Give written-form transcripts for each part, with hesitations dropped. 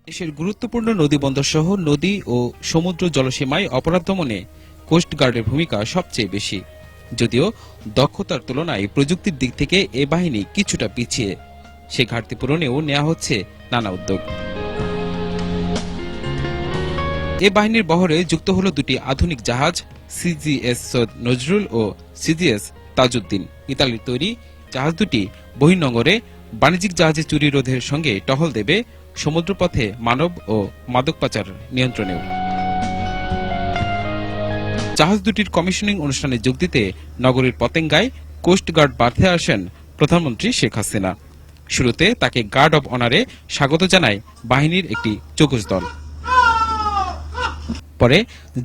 দেশের গুরুত্বপূর্ণ নদীবন্দর সহ নদী ও সমুদ্র জলসীমায় অপরাধ দমনে কোস্টগার্ডের ভূমিকা সবচেয়ে বেশি। যদিও দক্ষতার তুলনায় প্রযুক্তির দিক থেকে এ বাহিনী কিছুটা পিছিয়ে, সে ঘাটতি পূরণেও নেওয়া হচ্ছে নানা উদ্যোগ। এ বাহিনীর বহরে যুক্ত হল দুটি আধুনিক জাহাজ, সিজিএস সৈয়দ নজরুল ও সিজিএস তাজউদ্দিন। ইতালির তৈরি জাহাজ দুটি বহির্নোঙরে বাণিজ্যিক জাহাজে চুরি রোধের সঙ্গে টহল দেবে সমুদ্রপথে মানব ও মাদক পাচার নিয়ন্ত্রণেও। জাহাজ দুটির কমিশনিং অনুষ্ঠানে যোগ দিতে নগরীর পতেঙ্গায় কোস্টগার্ড বার্থে আসেন প্রধানমন্ত্রী শেখ হাসিনা। শুরুতে তাকে গার্ড অব অনারে স্বাগত জানায় বাহিনীর একটি চৌকস দল। পরে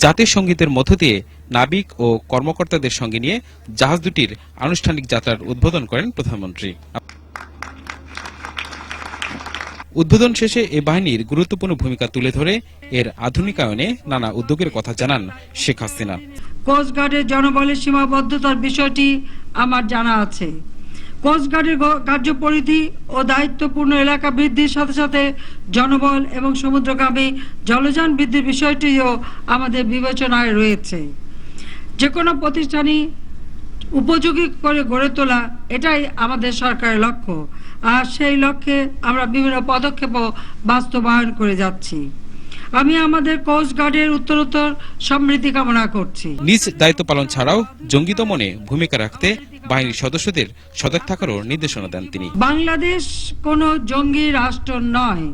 জাতীয় সঙ্গীতের মধ্য দিয়ে নাবিক ও কর্মকর্তাদের সঙ্গে নিয়ে জাহাজ দুটির আনুষ্ঠানিক যাত্রার উদ্বোধন করেন প্রধানমন্ত্রী। উদ্বোধন শেষে এ বাহিনীর গুরুত্বপূর্ণ ভূমিকা তুলে ধরে এর আধুনিকায়নে নানা উদ্যোগের কথা জানান শেখ হাসিনা। কোস্টগার্ডের জনবলের সীমাবদ্ধতার বিষয়টি আমার জানা আছে। কোস্টগার্ডের কার্যপরিধি ও দায়িত্বপূর্ণ এলাকা বৃদ্ধির সাথে সাথে জনবল এবং সমুদ্রগামী জলযান বৃদ্ধির বিষয়টিও আমাদের বিবেচনায় রয়েছে। যে কোনো প্রতিষ্ঠানই উপযোগী করে গড়ে তোলা, এটাই আমাদের সরকারের লক্ষ্য, আর সেই লক্ষ্যে আমরা বিভিন্ন পদক্ষেপও বাস্তবায়ন করে যাচ্ছি। আমি আমাদের কোস্টগার্ডের উত্তরোত্তর সমৃদ্ধি কামনা করছি। নিজ দায়িত্ব পালন ছাড়াও জঙ্গি দমনে ভূমিকা রাখতে বাহিনীর সদস্যদের সজাগ থাকারও নির্দেশনা দেন তিনি। বাংলাদেশ কোনো জঙ্গি রাষ্ট্র নয়।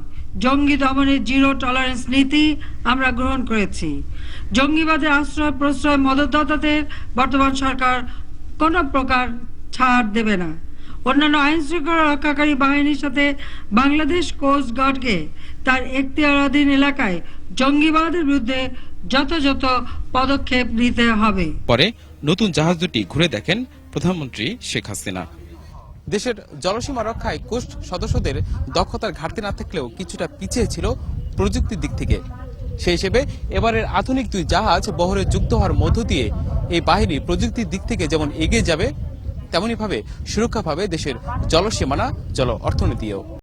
জঙ্গি দমনের জিরো টলারেন্স নীতি আমরা গ্রহণ করেছি। জঙ্গিবাদের আশ্রয় প্রশ্রয় মদতদাতাদের বর্তমান সরকার কোনো প্রকার ছাড় দেবে না। অন্যান্য আইন শৃঙ্খলা রক্ষাকারী বাহিনীর সাথে বাংলাদেশ কোস্টগার্ডকে তার এখতিয়ারাধীন এলাকায় জঙ্গিবাদের বিরুদ্ধে যথাযথ পদক্ষেপ নিতে হবে। পরে নতুন জাহাজ দুটি ঘুরে দেখেন প্রধানমন্ত্রী শেখ হাসিনা। দেশের জলসীমা রক্ষায় কোস্ট সদস্যদের দক্ষতার ঘাটতি না থাকলেও কিছুটা পিছিয়ে ছিল প্রযুক্তির দিক থেকে। সেই হিসেবে এবারের আধুনিক দুই জাহাজ বহরে যুক্ত হওয়ার মধ্য দিয়ে এই বাহিনী প্রযুক্তির দিক থেকে যেমন এগিয়ে যাবে, তেমনি ভাবে সুরক্ষা পাবে দেশের জলসীমানা, জল অর্থনীতিও।